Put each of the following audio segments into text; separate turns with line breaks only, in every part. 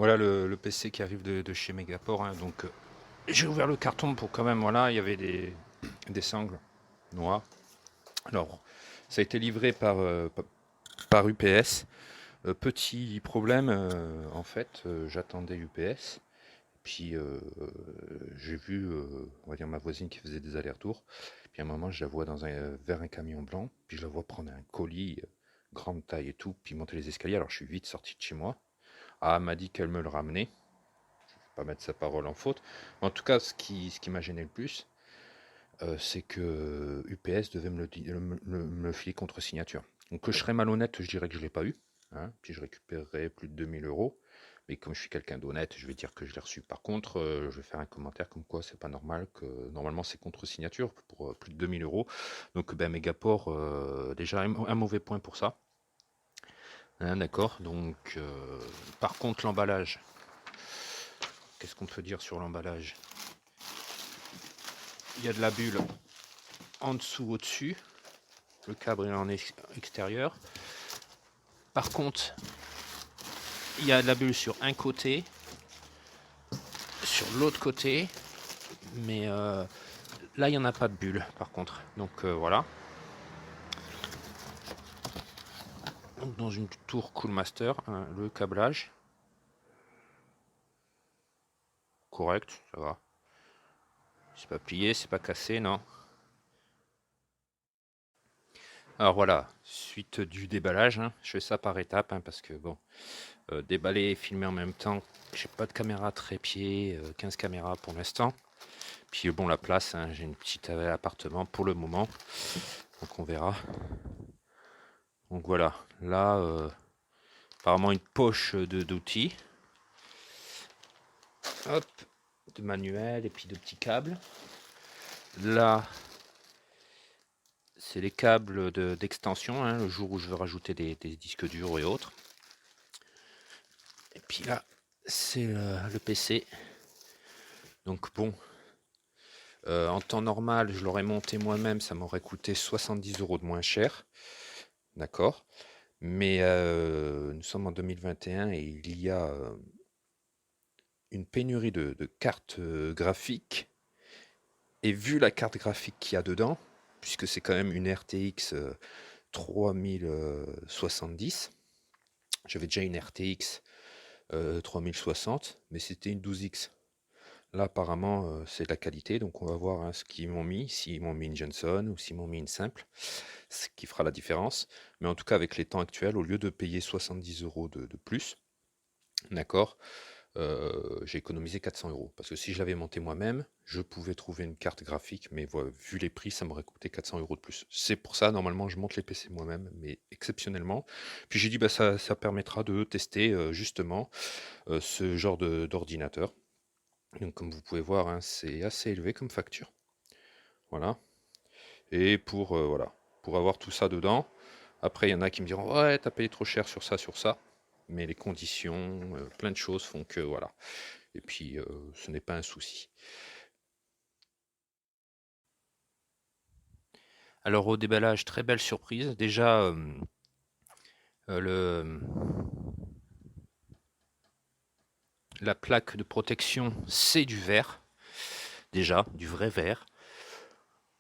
Voilà le PC qui arrive de chez Megaport, hein, donc j'ai ouvert le carton pour quand même, voilà, il y avait des sangles noires. Alors, ça a été livré par UPS. Petit problème, en fait, j'attendais UPS, puis j'ai vu, on va dire, ma voisine qui faisait des allers-retours, puis à un moment, je la vois vers un camion blanc, puis je la vois prendre un colis, grande taille et tout, puis monter les escaliers. Alors, je suis vite sorti de chez moi. Ah, elle m'a dit qu'elle me le ramenait. Pas mettre sa parole en faute. Mais en tout cas, ce qui m'a gêné le plus, c'est que UPS devait me le filer contre signature. Donc que je serais malhonnête, je dirais que je ne l'ai pas eu. Hein, puis je récupérerai plus de 2 000 euros. Mais comme je suis quelqu'un d'honnête, je vais dire que je l'ai reçu. Par contre, je vais faire un commentaire comme quoi c'est pas normal, que normalement c'est contre signature pour plus de 2 000 euros. Donc ben, Megaport, déjà un mauvais point pour ça. Hein, d'accord. Donc, par contre, l'emballage. Qu'est-ce qu'on peut dire sur l'emballage? Il y a de la bulle en dessous, au-dessus. Le câble est en extérieur. Par contre, il y a de la bulle sur un côté, sur l'autre côté, mais là, il n'y en a pas de bulle, par contre. Donc voilà. Donc, dans une tour Coolmaster, hein, le câblage, correct, ça va. C'est pas plié, c'est pas cassé, non. Alors voilà, suite du déballage, hein, je fais ça par étapes, hein, parce que bon, déballer et filmer en même temps, j'ai pas de caméra trépied, 15 caméras pour l'instant. Puis bon, la place, hein, j'ai une petite appartement pour le moment, donc on verra. Donc voilà, là, apparemment une poche d'outils, hop, de manuel et puis de petits câbles. Là, c'est les câbles d'extension, hein, le jour où je veux rajouter des disques durs et autres. Et puis là, c'est le PC. Donc bon, en temps normal, je l'aurais monté moi-même, ça m'aurait coûté 70 euros de moins cher. D'accord. Mais nous sommes en 2021 et il y a une pénurie de cartes graphiques. Et vu la carte graphique qu'il y a dedans, puisque c'est quand même une RTX 3070, j'avais déjà une RTX 3060, mais c'était une 12X. Là, apparemment, c'est de la qualité, donc on va voir, hein, ce qu'ils m'ont mis, s'ils m'ont mis une Johnson ou s'ils m'ont mis une simple, ce qui fera la différence. Mais en tout cas, avec les temps actuels, au lieu de payer 70 euros de plus, d'accord, j'ai économisé 400 euros. Parce que si je l'avais monté moi-même, je pouvais trouver une carte graphique, mais voilà, vu les prix, ça m'aurait coûté 400 euros de plus. C'est pour ça, normalement, je monte les PC moi-même, mais exceptionnellement. Puis j'ai dit, bah, ça permettra de tester justement ce genre d'ordinateur. Donc comme vous pouvez voir, hein, c'est assez élevé comme facture. Voilà. Et voilà, pour avoir tout ça dedans, après il y en a qui me diront ouais, t'as payé trop cher sur ça, sur ça. Mais les conditions, plein de choses font que voilà. Et puis ce n'est pas un souci. Alors au déballage, très belle surprise. Déjà, le, la plaque de protection, c'est du verre. Déjà, du vrai verre.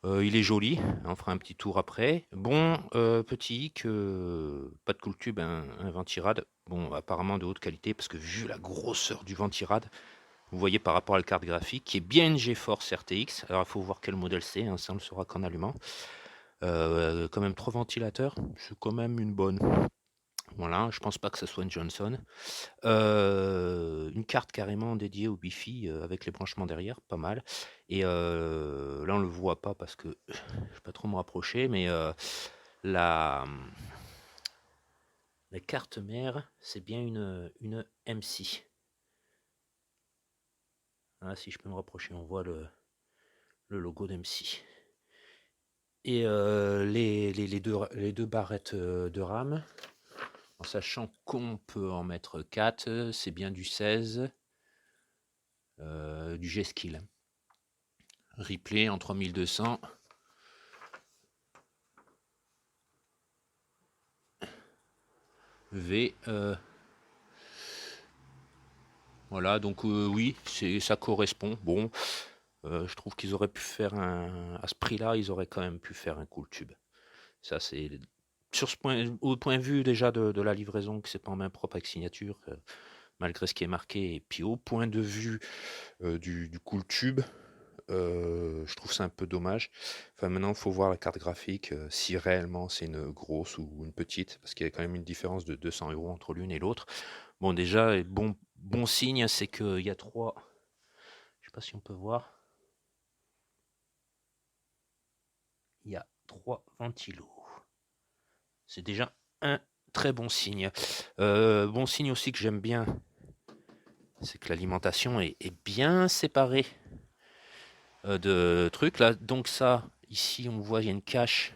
Il est joli, on fera un petit tour après. Bon, petit hic, pas de cool tube, un ventirad. Bon, apparemment de haute qualité, parce que vu la grosseur du ventirad, vous voyez par rapport à la carte graphique, qui est bien une GeForce RTX. Alors il faut voir quel modèle c'est, hein, ça on le saura qu'en allumant. Quand même 3 ventilateurs, c'est quand même une bonne. Voilà, je pense pas que ce soit une Johnson. Une carte carrément dédiée au Wi-Fi avec les branchements derrière, pas mal. Et là on le voit pas parce que je vais pas trop me rapprocher, mais la, la carte mère, c'est bien une MC. Ah, si je peux me rapprocher, on voit le logo d'MC. Et les deux barrettes de RAM, en sachant qu'on peut en mettre 4, c'est bien du 16, du G-Skill. Replay en 3200. V. Voilà, donc oui, ça correspond. Bon, je trouve qu'ils auraient pu faire à ce prix-là, ils auraient quand même pu faire un cool tube. Ça, c'est sur ce point, au point de vue déjà de la livraison, que c'est pas en main propre avec signature, malgré ce qui est marqué, et puis au point de vue du cool tube, je trouve ça un peu dommage. Enfin, maintenant, il faut voir la carte graphique, si réellement c'est une grosse ou une petite, parce qu'il y a quand même une différence de 200 € entre l'une et l'autre. Bon, déjà, bon signe, c'est qu'il y a trois. Je sais pas si on peut voir. Il y a 3 ventilos. C'est déjà un très bon signe. Bon signe aussi que j'aime bien, c'est que l'alimentation est bien séparée de trucs. Là, donc ça, ici, on voit, il y a une cache.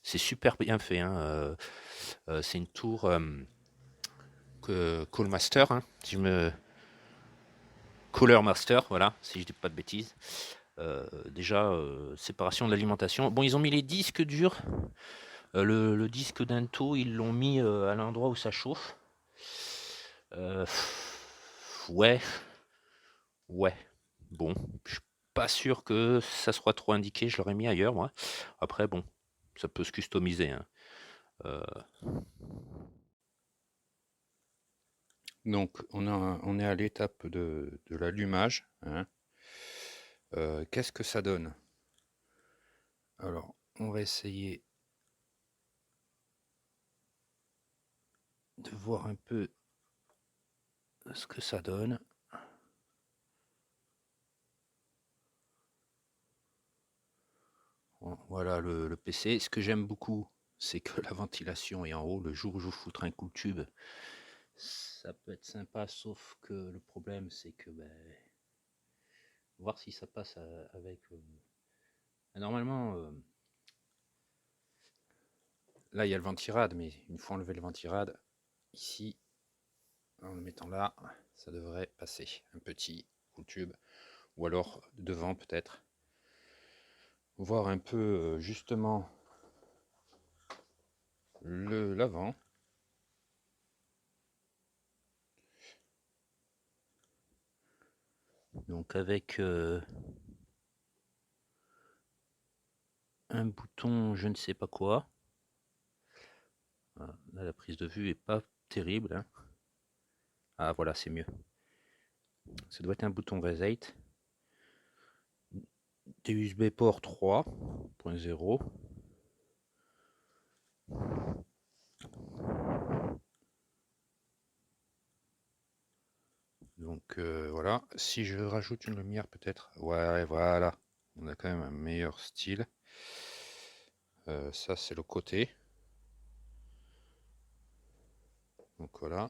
C'est super bien fait. Hein. C'est une tour Callmaster, hein, si je me... Cooler Master, voilà, si je dis pas de bêtises. Déjà, séparation de l'alimentation. Bon, ils ont mis les disques durs. Le disque d'Into, ils l'ont mis à l'endroit où ça chauffe. Ouais, ouais. Bon, je suis pas sûr que ça soit trop indiqué. Je l'aurais mis ailleurs, moi. Après, bon, ça peut se customiser. Hein. Euh, Donc, on est à l'étape de l'allumage. Hein. Qu'est-ce que ça donne? Alors, on va essayer de voir un peu ce que ça donne. Bon, voilà le PC. Ce que j'aime beaucoup, c'est que la ventilation est en haut. Le jour où je vous foutrai un coup de tube, ça peut être sympa, sauf que le problème, c'est que voir si ça passe avec. Normalement, là il y a le ventirad, mais une fois enlevé le ventirad, ici, en le mettant là, ça devrait passer. Un petit coup de tube, ou alors devant peut-être. Voir un peu justement l'avant. Donc avec un bouton je ne sais pas quoi. Voilà. Là la prise de vue est pas terrible. Hein. Ah voilà, c'est mieux. Ça doit être un bouton reset. Des USB port 3.0. Donc voilà, si je rajoute une lumière peut-être, ouais voilà, on a quand même un meilleur style. Ça c'est le côté. Donc voilà.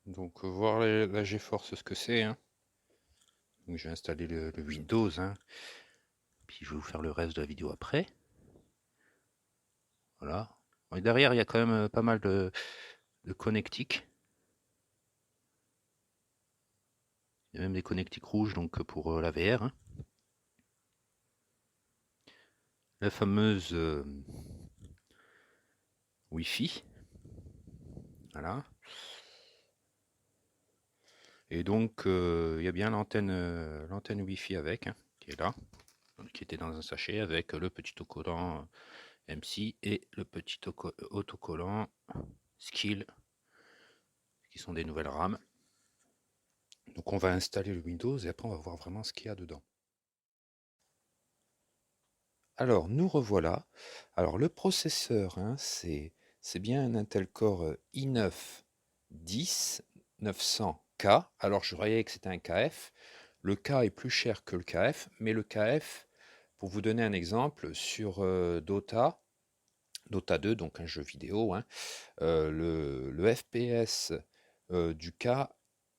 Donc voir la GeForce ce que c'est. Hein. Donc j'ai installé le Windows. Hein. Puis je vais vous faire le reste de la vidéo après. Voilà. Et derrière il y a quand même pas mal de connectiques. Il y a même des connectiques rouges donc pour la VR. Hein. La fameuse Wi-Fi. Voilà. Et donc il y a bien l'antenne Wi-Fi avec, hein, qui est là, qui était dans un sachet avec le petit autocollant MC et le petit autocollant Skill, qui sont des nouvelles rames. Donc on va installer le Windows et après on va voir vraiment ce qu'il y a dedans. Alors nous revoilà. Alors le processeur, hein, c'est bien un Intel Core i9 10 900K. Alors je croyais que c'était un KF. Le K est plus cher que le KF, mais le KF, pour vous donner un exemple, sur Dota 2, donc un jeu vidéo, hein, le FPS du K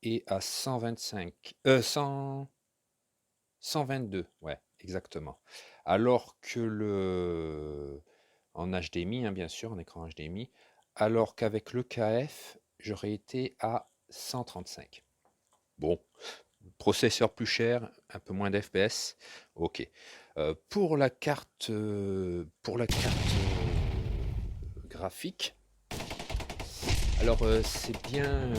est à 122, ouais, exactement. Alors que en HDMI, hein, bien sûr, en écran HDMI, alors qu'avec le KF, j'aurais été à 135. Bon, processeur plus cher, un peu moins d'FPS, ok. Pour la carte graphique. Alors c'est bien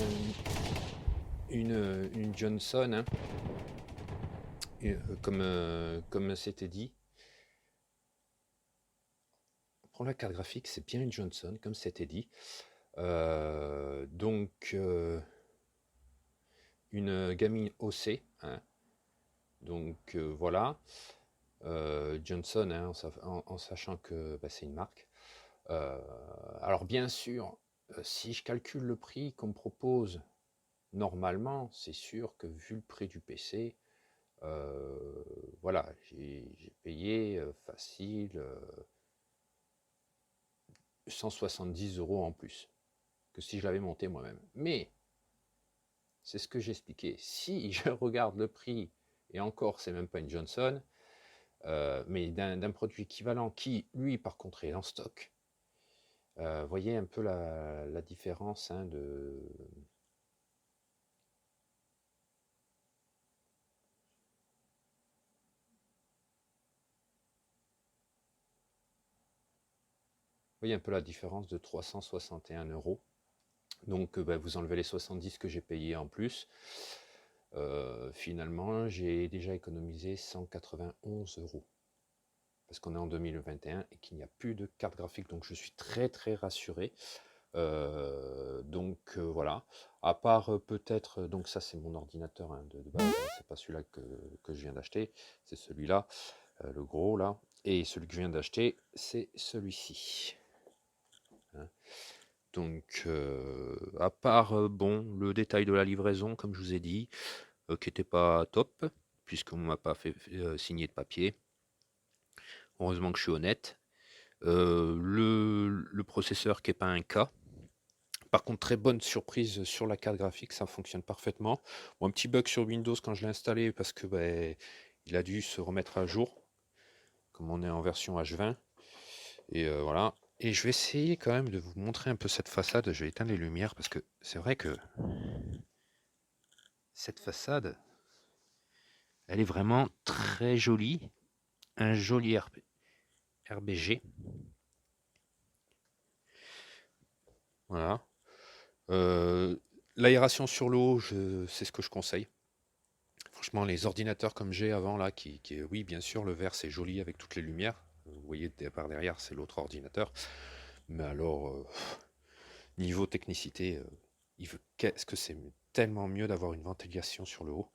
une Johnson, hein, comme c'était dit. Pour la carte graphique, c'est bien une Johnson, comme c'était dit. Donc une gamine OC, hein. Donc voilà. Johnson, hein, en sachant que bah, c'est une marque. Alors bien sûr, si je calcule le prix qu'on me propose normalement, c'est sûr que vu le prix du PC, voilà, j'ai payé facile 170 € en plus que si je l'avais monté moi-même. Mais c'est ce que j'expliquais. Si je regarde le prix, et encore, c'est même pas une Johnson, mais d'un produit équivalent qui, lui, par contre, est en stock. Voyez un peu la différence, hein, de... Voyez un peu la différence de 361 €. Donc bah, vous enlevez les 70 que j'ai payé en plus. Finalement, j'ai déjà économisé 191 €. Parce qu'on est en 2021 et qu'il n'y a plus de carte graphique. Donc je suis très très rassuré. Donc voilà. À part peut-être, donc ça c'est mon ordinateur, hein, de base, hein, c'est pas celui-là que je viens d'acheter, c'est celui-là, le gros là. Et celui que je viens d'acheter, c'est celui-ci. Hein. Donc, à part, bon, le détail de la livraison, comme je vous ai dit, qui n'était pas top, puisqu'on ne m'a pas fait signer de papier. Heureusement que je suis honnête. Le processeur qui n'est pas un K. Par contre, très bonne surprise sur la carte graphique, ça fonctionne parfaitement. Bon, un petit bug sur Windows quand je l'ai installé, parce que ben, il a dû se remettre à jour, comme on est en version H20. Et voilà. Et je vais essayer quand même de vous montrer un peu cette façade. Je vais éteindre les lumières parce que c'est vrai que cette façade, elle est vraiment très jolie. Un joli RBG. Voilà. L'aération sur l'eau, c'est ce que je conseille. Franchement, les ordinateurs comme j'ai avant, là, oui, bien sûr, le vert, c'est joli avec toutes les lumières. Vous voyez, par derrière, c'est l'autre ordinateur. Mais alors, niveau technicité, qu'est-ce que c'est tellement mieux d'avoir une ventilation sur le haut.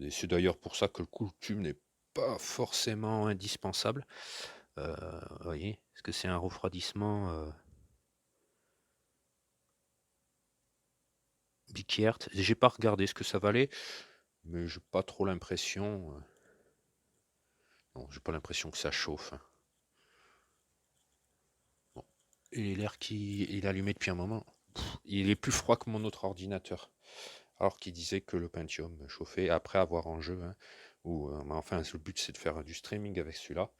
Et c'est d'ailleurs pour ça que le coutume n'est pas forcément indispensable. Vous voyez, est-ce que c'est un refroidissement Biquiert? J'ai pas regardé ce que ça valait, mais j'ai pas trop l'impression. Non, j'ai pas l'impression que ça chauffe. Hein. Bon. Et l'air qui il est allumé depuis un moment. Il est plus froid que mon autre ordinateur. Alors qu'il disait que le Pentium chauffait après avoir en jeu. Hein, mais enfin, le but c'est de faire du streaming avec celui-là.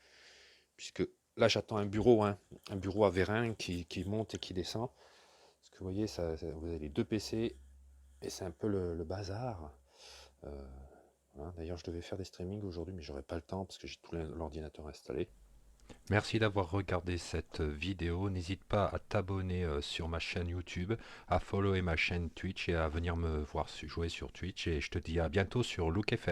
Puisque là j'attends un bureau, hein, un bureau à vérin qui monte et qui descend. Parce que vous voyez, vous avez les deux PC et c'est un peu le bazar. Voilà. D'ailleurs, je devais faire des streamings aujourd'hui, mais j'aurais pas le temps parce que j'ai tout l'ordinateur installé. Merci d'avoir regardé cette vidéo. N'hésite pas à t'abonner sur ma chaîne YouTube, à follower ma chaîne Twitch et à venir me voir jouer sur Twitch. Et je te dis à bientôt sur Look FR.